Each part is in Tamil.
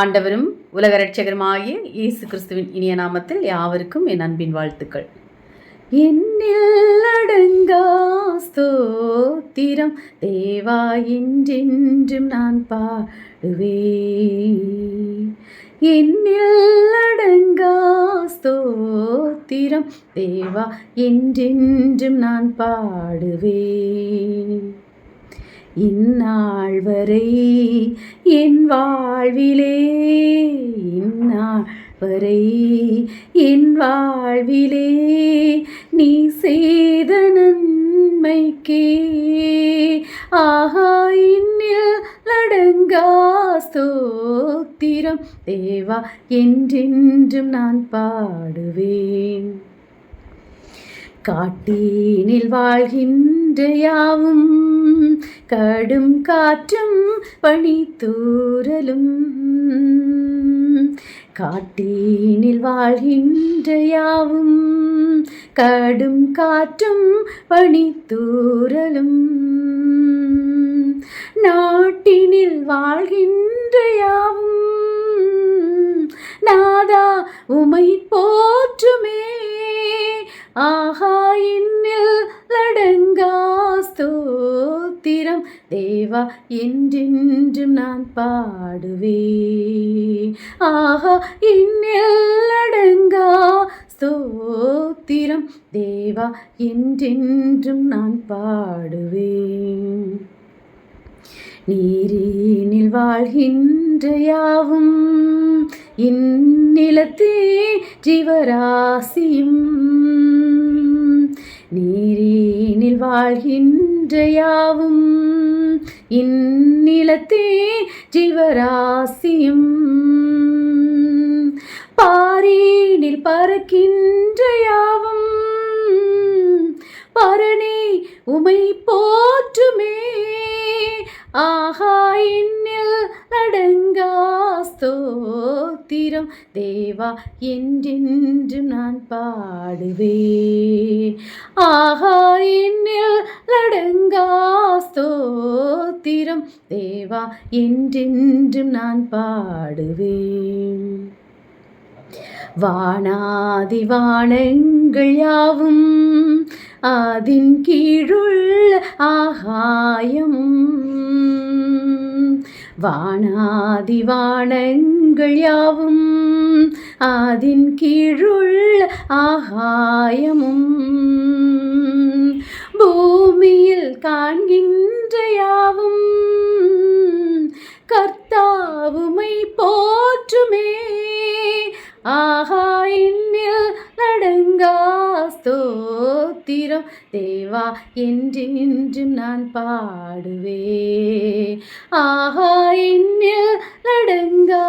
ஆண்டவரும் உலக இரட்சகருமாகிய இயேசு கிறிஸ்துவின் இனிய நாமத்தில் யாவருக்கும் என் அன்பின் வாழ்த்துக்கள். என்னில் அடங்கா ஸ்தோத்திரம் தேவா என்றென்றும் நான் பாடுவேன். என்னில் அடங்கா ஸ்தோத்திரம் தேவா என்றென்றும் நான் பாடுவேன். இந்நாள் வரை என் வாழ்விலே, இந்நாள் வரை என் வாழ்விலே நீ செய்த நன்மைக்கே ஆஹா இன்னில் அடங்கா ஸ்தோத்திரம் தேவா என்றென்றும் நான் பாடுவேன். காட்டினில் வாழ்கின்ற யாவும் கடும் காற்றும் பனித்தூறலும், காட்டினில் வாழ்கின்ற யாவும் கடும் காற்றும் பனித்தூறலும், நாட்டினில் வாழ்கின்ற யாவும் நாதா உமை போற்றுமே ஆஹா இன்னில் அடங்கா ஸ்தோத்திரம் தேவா என்றென்றும் நான் பாடுவேன். ஆஹா இன்னில் அடங்கா ஸ்தோத்திரம் தேவா என்றென்றும் நான் பாடுவேன். நீரினில் வாழ்கின்ற யாவும் இந்நிலத்தே ஜீவராசியும், நீரினில் வாழ்கின்ற யாவும் இந்நிலத்தே ஜீவராசியும், பாரினில் பறக்கின்ற யாவும் பரணி உமை போற்றுமே ஆஹா இன்னில் அடங்கா ஸ்தோத்திரம் தேவா என்றென்றும் நான் பாடுவேன். ஆஹா இன்னில் அடங்கா ஸ்தோத்திரம் தேவா என்றென்றும் நான் பாடுவேன். வானாதி வானங்கள் யாவும் அதின் கீழுள்ள ஆகாயமும், வானாதி வானங்கள் யாவும் அதின் கீழுள்ள ஆகாயமும், பூமியில் காண்கின்ற யாவும் கர்த்தாவுமை போற்றுமே ஆஹா இன்னில் அடங்கா ஸ்தோத்திரம் தேவா என்றென்றும் நான் பாடுவேன். ஆஹா இன்னில் அடங்கா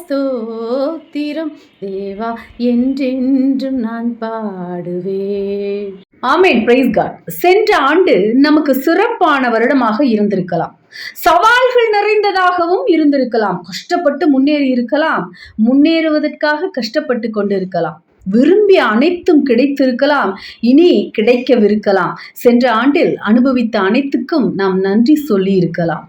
ஸ்தோத்திரம் தேவா என்றென்றும் நான் பாடுவேன். ஆமென், பிரைஸ் காட். சென்ற ஆண்டு நமக்கு சிறப்பான வருடமாக இருந்திருக்கலாம், சவால்கள் நிறைந்ததாகவும் இருந்திருக்கலாம், கஷ்டப்பட்டு முன்னேறி இருக்கலாம், முன்னேறுவதற்காக கஷ்டப்பட்டு கொண்டிருக்கலாம், விரும்பிய அனைத்தும் கிடைத்திருக்கலாம், இனி கிடைக்கவிருக்கலாம். சென்ற ஆண்டில் அனுபவித்த அனைத்துக்கும் நாம் நன்றி சொல்லி இருக்கலாம்.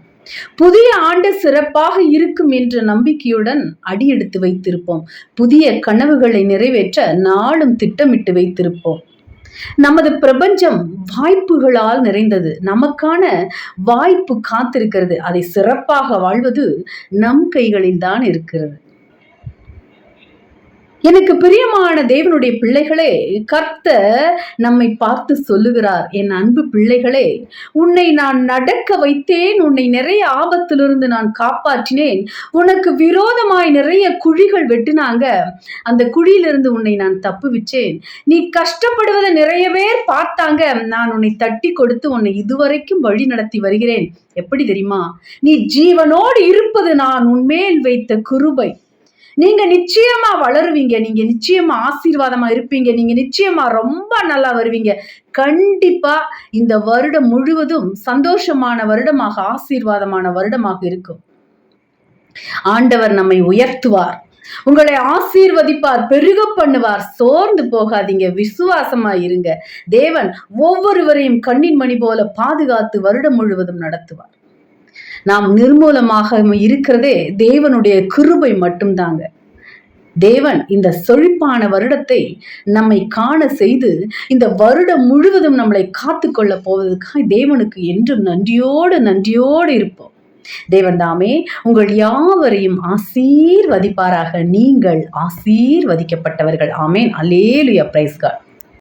புதிய ஆண்டு சிறப்பாக இருக்கும் என்ற நம்பிக்கையுடன் அடியெடுத்து வைத்திருப்போம். புதிய கனவுகளை நிறைவேற்ற நாளும் திட்டமிட்டு வைத்திருப்போம். நமது பிரபஞ்சம் வாய்ப்புகளால் நிறைந்தது. நமக்கான வாய்ப்பு காத்திருக்கிறது. அதை சிறப்பாக வாழ்வது நம் கைகளில் தான் இருக்கிறது. எனக்கு பிரியமான தேவனுடைய பிள்ளைகளே, கர்த்தர் நம்மை பார்த்து சொல்லுகிறார், என் அன்பு பிள்ளைகளே, உன்னை நான் நடக்க வைத்தேன், உன்னை நிறைய ஆபத்திலிருந்து நான் காப்பாற்றினேன், உனக்கு விரோதமாய் நிறைய குழிகள் வெட்டினாங்க, அந்த குழியிலிருந்து உன்னை நான் தப்புவிச்சேன், நீ கஷ்டப்படுவதை நிறைய பேர் பார்த்தாங்க, நான் உன்னை தட்டி கொடுத்து உன்னை இதுவரைக்கும் வழி நடத்தி வருகிறேன். எப்படி தெரியுமா? நீ ஜீவனோடு இருப்பது நான் உன்மேல் வைத்த கிருபை. நீங்க நிச்சயமா வளருவீங்க, நீங்க நிச்சயமா ஆசீர்வாதமா இருப்பீங்க, நீங்க நிச்சயமா ரொம்ப நல்லா வருவீங்க. கண்டிப்பா இந்த வருடம் முழுவதும் சந்தோஷமான வருடமாக, ஆசீர்வாதமான வருடமாக இருக்கும். ஆண்டவர் நம்மை உயர்த்துவார், உங்களை ஆசீர்வதிப்பார், பெருக பண்ணுவார். சோர்ந்து போகாதீங்க, விசுவாசமா இருங்க. தேவன் ஒவ்வொருவரையும் கண்ணின் மணி போல பாதுகாத்து வருடம் முழுவதும் நடத்துவார். நாம் நிர்மூலமாக இருக்கிறதே தேவனுடைய கிருபை மட்டும்தாங்க. தேவன் இந்த செழிப்பான வருடத்தை நம்மை காண செய்து இந்த வருடம் முழுவதும் நம்மளை காத்து கொள்ள போவதற்காக தேவனுக்கு என்றும் நன்றியோடு இருப்போம். தேவன் தாமே உங்கள் யாவரையும் ஆசீர்வதிப்பாராக. நீங்கள் ஆசீர்வதிக்கப்பட்டவர்கள். ஆமேன். அல்லேலூயா. Price God.